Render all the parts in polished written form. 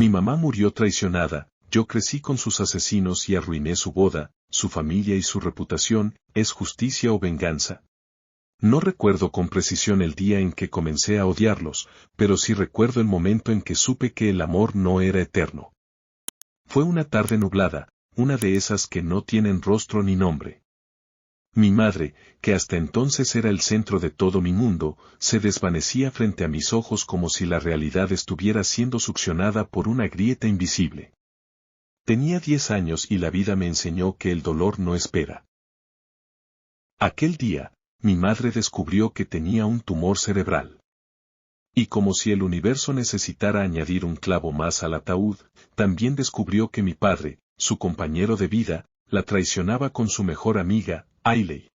Mi mamá murió traicionada, yo crecí con sus asesinos y arruiné su boda, su familia y su reputación, ¿es justicia o venganza? No recuerdo con precisión el día en que comencé a odiarlos, pero sí recuerdo el momento en que supe que el amor no era eterno. Fue una tarde nublada, una de esas que no tienen rostro ni nombre. Mi madre, que hasta entonces era el centro de todo mi mundo, se desvanecía frente a mis ojos como si la realidad estuviera siendo succionada por una grieta invisible. Tenía 10 años y la vida me enseñó que el dolor no espera. Aquel día, mi madre descubrió que tenía un tumor cerebral. Y como si el universo necesitara añadir un clavo más al ataúd, también descubrió que mi padre, su compañero de vida, la traicionaba con su mejor amiga, Ailey.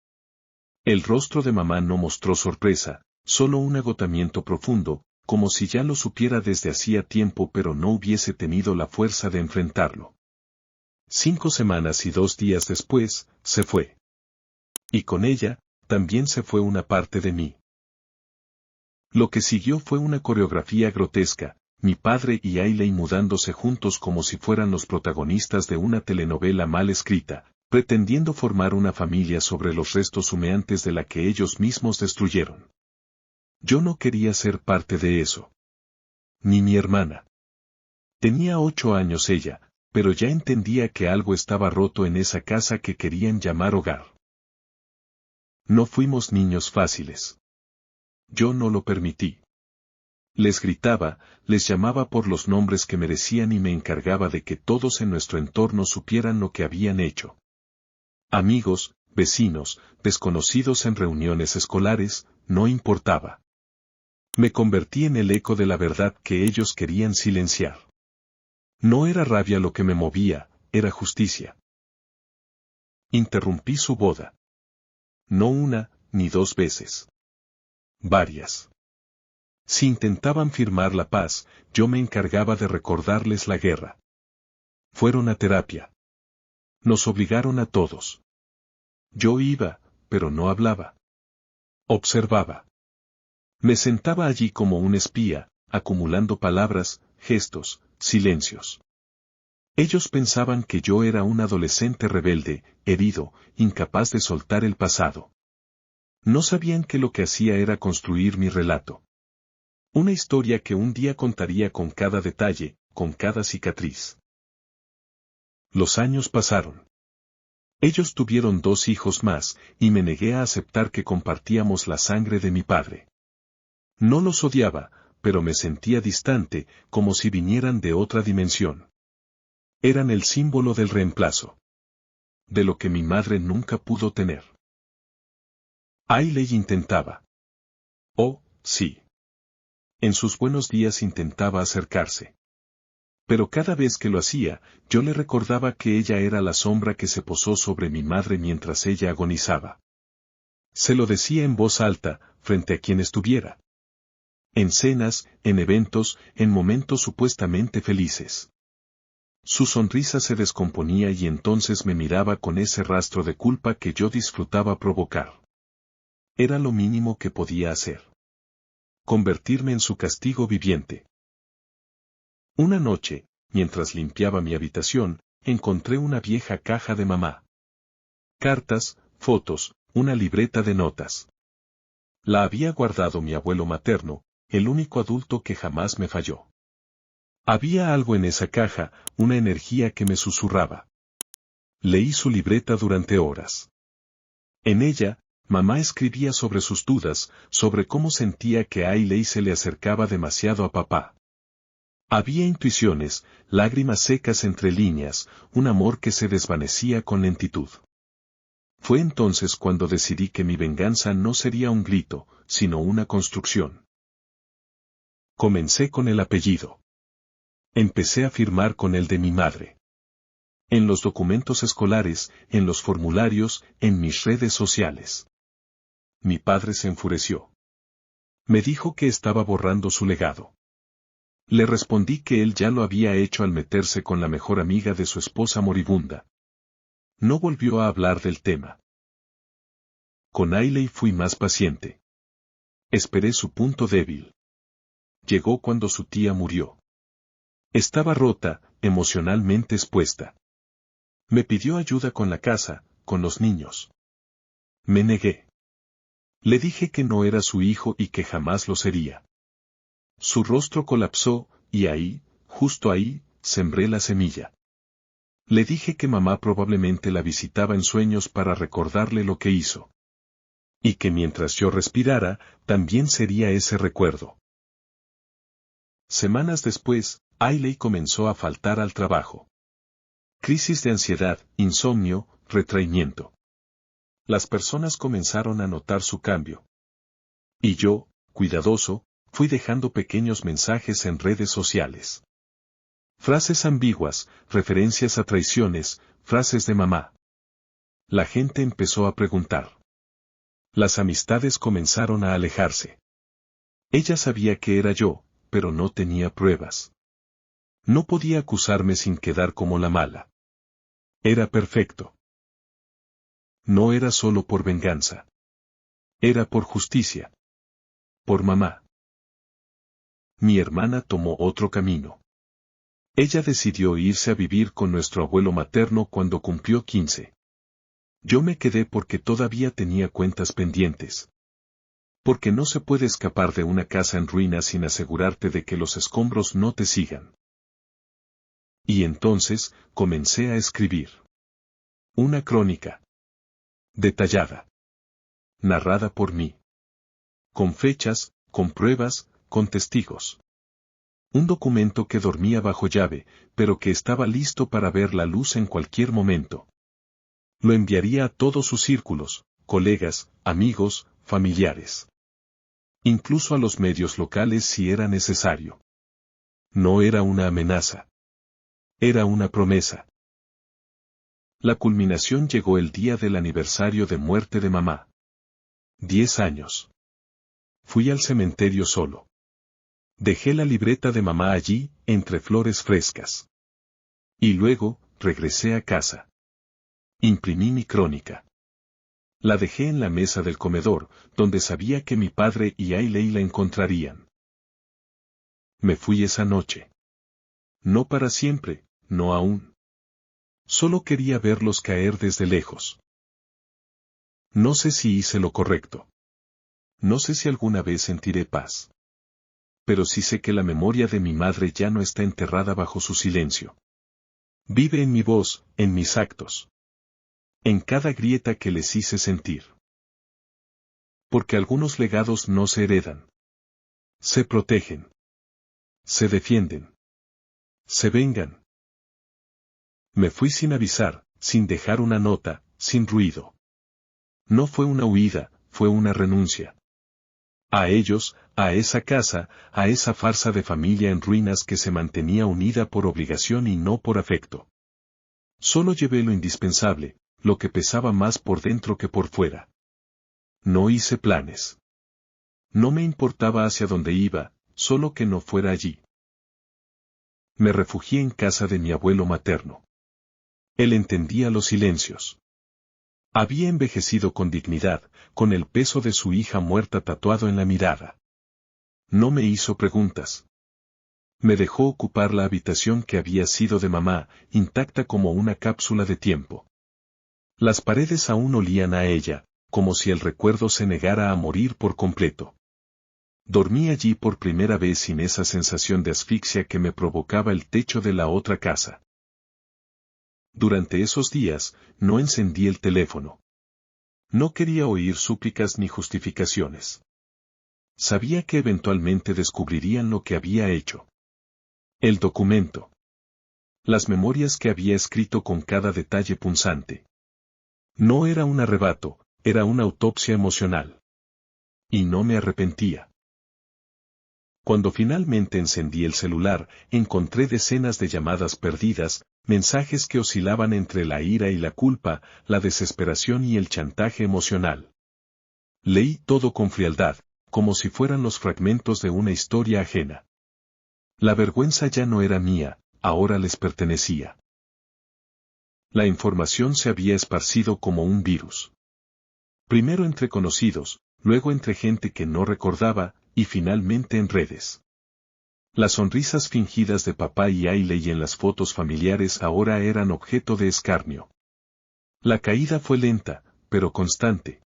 El rostro de mamá no mostró sorpresa, solo un agotamiento profundo, como si ya lo supiera desde hacía tiempo pero no hubiese tenido la fuerza de enfrentarlo. 5 semanas y 2 días después, se fue. Y con ella, también se fue una parte de mí. Lo que siguió fue una coreografía grotesca, mi padre y Ailey mudándose juntos como si fueran los protagonistas de una telenovela mal escrita, pretendiendo formar una familia sobre los restos humeantes de la que ellos mismos destruyeron. Yo no quería ser parte de eso. Ni mi hermana. Tenía 8 años ella, pero ya entendía que algo estaba roto en esa casa que querían llamar hogar. No fuimos niños fáciles. Yo no lo permití. Les gritaba, les llamaba por los nombres que merecían y me encargaba de que todos en nuestro entorno supieran lo que habían hecho. Amigos, vecinos, desconocidos en reuniones escolares, no importaba. Me convertí en el eco de la verdad que ellos querían silenciar. No era rabia lo que me movía, era justicia. Interrumpí su boda. No una, ni 2 veces. Varias. Si intentaban firmar la paz, yo me encargaba de recordarles la guerra. Fueron a terapia. Nos obligaron a todos. Yo iba, pero no hablaba. Observaba. Me sentaba allí como un espía, acumulando palabras, gestos, silencios. Ellos pensaban que yo era un adolescente rebelde, herido, incapaz de soltar el pasado. No sabían que lo que hacía era construir mi relato. Una historia que un día contaría con cada detalle, con cada cicatriz. Los años pasaron. Ellos tuvieron 2 hijos más, y me negué a aceptar que compartíamos la sangre de mi padre. No los odiaba, pero me sentía distante, como si vinieran de otra dimensión. Eran el símbolo del reemplazo. De lo que mi madre nunca pudo tener. Ailey intentaba. Oh, sí. En sus buenos días intentaba acercarse. Pero cada vez que lo hacía, yo le recordaba que ella era la sombra que se posó sobre mi madre mientras ella agonizaba. Se lo decía en voz alta, frente a quien estuviera. En cenas, en eventos, en momentos supuestamente felices. Su sonrisa se descomponía y entonces me miraba con ese rastro de culpa que yo disfrutaba provocar. Era lo mínimo que podía hacer. Convertirme en su castigo viviente. Una noche, mientras limpiaba mi habitación, encontré una vieja caja de mamá. Cartas, fotos, una libreta de notas. La había guardado mi abuelo materno, el único adulto que jamás me falló. Había algo en esa caja, una energía que me susurraba. Leí su libreta durante horas. En ella, mamá escribía sobre sus dudas, sobre cómo sentía que Ailey se le acercaba demasiado a papá. Había intuiciones, lágrimas secas entre líneas, un amor que se desvanecía con lentitud. Fue entonces cuando decidí que mi venganza no sería un grito, sino una construcción. Comencé con el apellido. Empecé a firmar con el de mi madre. En los documentos escolares, en los formularios, en mis redes sociales. Mi padre se enfureció. Me dijo que estaba borrando su legado. Le respondí que él ya lo había hecho al meterse con la mejor amiga de su esposa moribunda. No volvió a hablar del tema. Con Ailey fui más paciente. Esperé su punto débil. Llegó cuando su tía murió. Estaba rota, emocionalmente expuesta. Me pidió ayuda con la casa, con los niños. Me negué. Le dije que no era su hijo y que jamás lo sería. Su rostro colapsó, y ahí, justo ahí, sembré la semilla. Le dije que mamá probablemente la visitaba en sueños para recordarle lo que hizo. Y que mientras yo respirara, también sería ese recuerdo. Semanas después, Ailey comenzó a faltar al trabajo. Crisis de ansiedad, insomnio, retraimiento. Las personas comenzaron a notar su cambio. Y yo, cuidadoso, fui dejando pequeños mensajes en redes sociales. Frases ambiguas, referencias a traiciones, frases de mamá. La gente empezó a preguntar. Las amistades comenzaron a alejarse. Ella sabía que era yo, pero no tenía pruebas. No podía acusarme sin quedar como la mala. Era perfecto. No era solo por venganza. Era por justicia. Por mamá. Mi hermana tomó otro camino. Ella decidió irse a vivir con nuestro abuelo materno cuando cumplió 15. Yo me quedé porque todavía tenía cuentas pendientes. Porque no se puede escapar de una casa en ruinas sin asegurarte de que los escombros no te sigan. Y entonces, comencé a escribir. Una crónica. Detallada. Narrada por mí. Con fechas, con pruebas, con testigos. Un documento que dormía bajo llave, pero que estaba listo para ver la luz en cualquier momento. Lo enviaría a todos sus círculos, colegas, amigos, familiares. Incluso a los medios locales si era necesario. No era una amenaza. Era una promesa. La culminación llegó el día del aniversario de muerte de mamá. 10 años. Fui al cementerio solo. Dejé la libreta de mamá allí, entre flores frescas. Y luego, regresé a casa. Imprimí mi crónica. La dejé en la mesa del comedor, donde sabía que mi padre y Ailey la encontrarían. Me fui esa noche. No para siempre, no aún. Solo quería verlos caer desde lejos. No sé si hice lo correcto. No sé si alguna vez sentiré paz. Pero sí sé que la memoria de mi madre ya no está enterrada bajo su silencio. Vive en mi voz, en mis actos. En cada grieta que les hice sentir. Porque algunos legados no se heredan. Se protegen. Se defienden. Se vengan. Me fui sin avisar, sin dejar una nota, sin ruido. No fue una huida, fue una renuncia. A ellos, a esa casa, a esa farsa de familia en ruinas que se mantenía unida por obligación y no por afecto. Solo llevé lo indispensable, lo que pesaba más por dentro que por fuera. No hice planes. No me importaba hacia dónde iba, solo que no fuera allí. Me refugié en casa de mi abuelo materno. Él entendía los silencios. Había envejecido con dignidad, con el peso de su hija muerta tatuado en la mirada. No me hizo preguntas. Me dejó ocupar la habitación que había sido de mamá, intacta como una cápsula de tiempo. Las paredes aún olían a ella, como si el recuerdo se negara a morir por completo. Dormí allí por primera vez sin esa sensación de asfixia que me provocaba el techo de la otra casa. Durante esos días, no encendí el teléfono. No quería oír súplicas ni justificaciones. Sabía que eventualmente descubrirían lo que había hecho. El documento. Las memorias que había escrito con cada detalle punzante. No era un arrebato, era una autopsia emocional. Y no me arrepentía. Cuando finalmente encendí el celular, encontré decenas de llamadas perdidas, mensajes que oscilaban entre la ira y la culpa, la desesperación y el chantaje emocional. Leí todo con frialdad, como si fueran los fragmentos de una historia ajena. La vergüenza ya no era mía, ahora les pertenecía. La información se había esparcido como un virus. Primero entre conocidos, luego entre gente que no recordaba, y finalmente en redes. Las sonrisas fingidas de papá y Ailey en las fotos familiares ahora eran objeto de escarnio. La caída fue lenta, pero constante.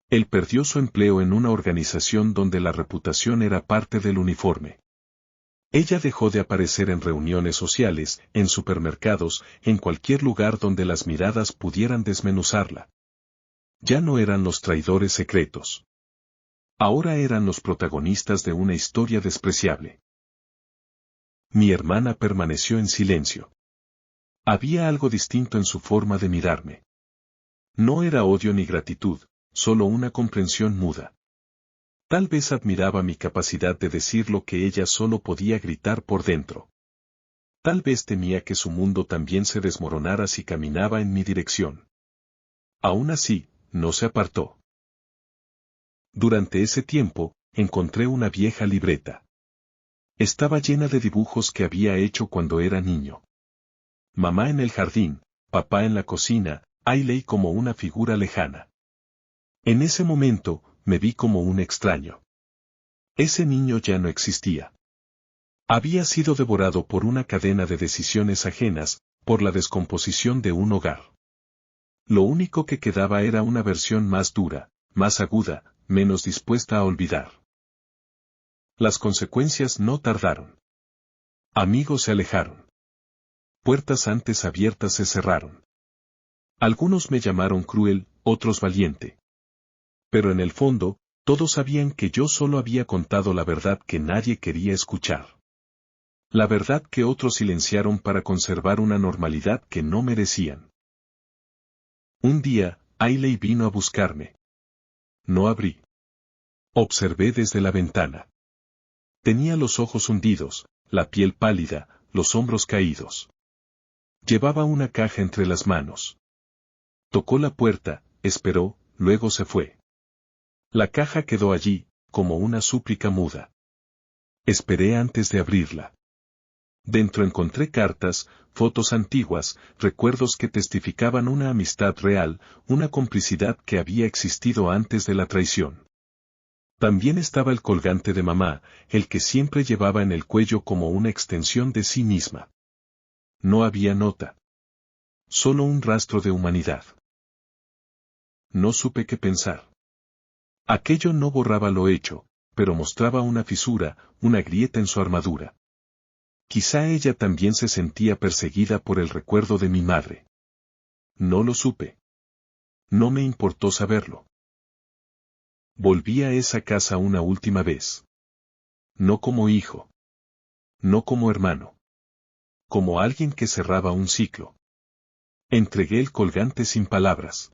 Él perdió su empleo en una organización donde la reputación era parte del uniforme. Ella dejó de aparecer en reuniones sociales, en supermercados, en cualquier lugar donde las miradas pudieran desmenuzarla. Ya no eran los traidores secretos. Ahora eran los protagonistas de una historia despreciable. Mi hermana permaneció en silencio. Había algo distinto en su forma de mirarme. No era odio ni gratitud, solo una comprensión muda. Tal vez admiraba mi capacidad de decir lo que ella solo podía gritar por dentro. Tal vez temía que su mundo también se desmoronara si caminaba en mi dirección. Aún así, no se apartó. Durante ese tiempo, encontré una vieja libreta. Estaba llena de dibujos que había hecho cuando era niño. Mamá en el jardín, papá en la cocina, Ailey como una figura lejana. En ese momento, me vi como un extraño. Ese niño ya no existía. Había sido devorado por una cadena de decisiones ajenas, por la descomposición de un hogar. Lo único que quedaba era una versión más dura, más aguda, menos dispuesta a olvidar. Las consecuencias no tardaron. Amigos se alejaron. Puertas antes abiertas se cerraron. Algunos me llamaron cruel, otros valiente. Pero en el fondo, todos sabían que yo solo había contado la verdad que nadie quería escuchar. La verdad que otros silenciaron para conservar una normalidad que no merecían. Un día, Ailey vino a buscarme. No abrí. Observé desde la ventana. Tenía los ojos hundidos, la piel pálida, los hombros caídos. Llevaba una caja entre las manos. Tocó la puerta, esperó, luego se fue. La caja quedó allí, como una súplica muda. Esperé antes de abrirla. Dentro encontré cartas, fotos antiguas, recuerdos que testificaban una amistad real, una complicidad que había existido antes de la traición. También estaba el colgante de mamá, el que siempre llevaba en el cuello como una extensión de sí misma. No había nota. Solo un rastro de humanidad. No supe qué pensar. Aquello no borraba lo hecho, pero mostraba una fisura, una grieta en su armadura. Quizá ella también se sentía perseguida por el recuerdo de mi madre. No lo supe. No me importó saberlo. Volví a esa casa una última vez. No como hijo. No como hermano. Como alguien que cerraba un ciclo. Entregué el colgante sin palabras.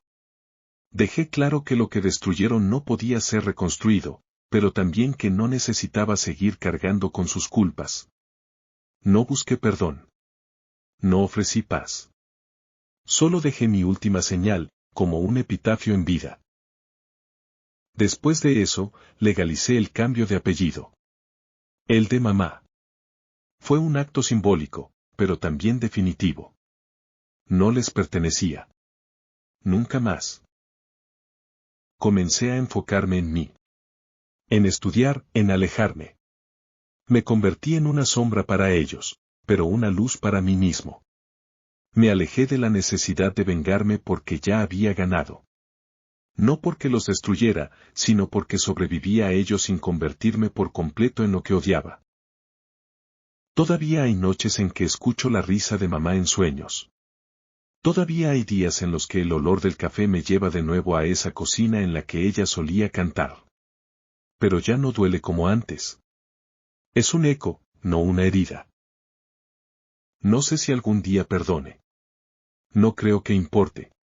Dejé claro que lo que destruyeron no podía ser reconstruido, pero también que no necesitaba seguir cargando con sus culpas. No busqué perdón. No ofrecí paz. Solo dejé mi última señal, como un epitafio en vida. Después de eso, legalicé el cambio de apellido. El de mamá. Fue un acto simbólico, pero también definitivo. No les pertenecía. Nunca más. Comencé a enfocarme en mí. En estudiar, en alejarme. Me convertí en una sombra para ellos, pero una luz para mí mismo. Me alejé de la necesidad de vengarme porque ya había ganado. No porque los destruyera, sino porque sobreviví a ellos sin convertirme por completo en lo que odiaba. Todavía hay noches en que escucho la risa de mamá en sueños. Todavía hay días en los que el olor del café me lleva de nuevo a esa cocina en la que ella solía cantar. Pero ya no duele como antes. Es un eco, no una herida. No sé si algún día perdone. No creo que importe.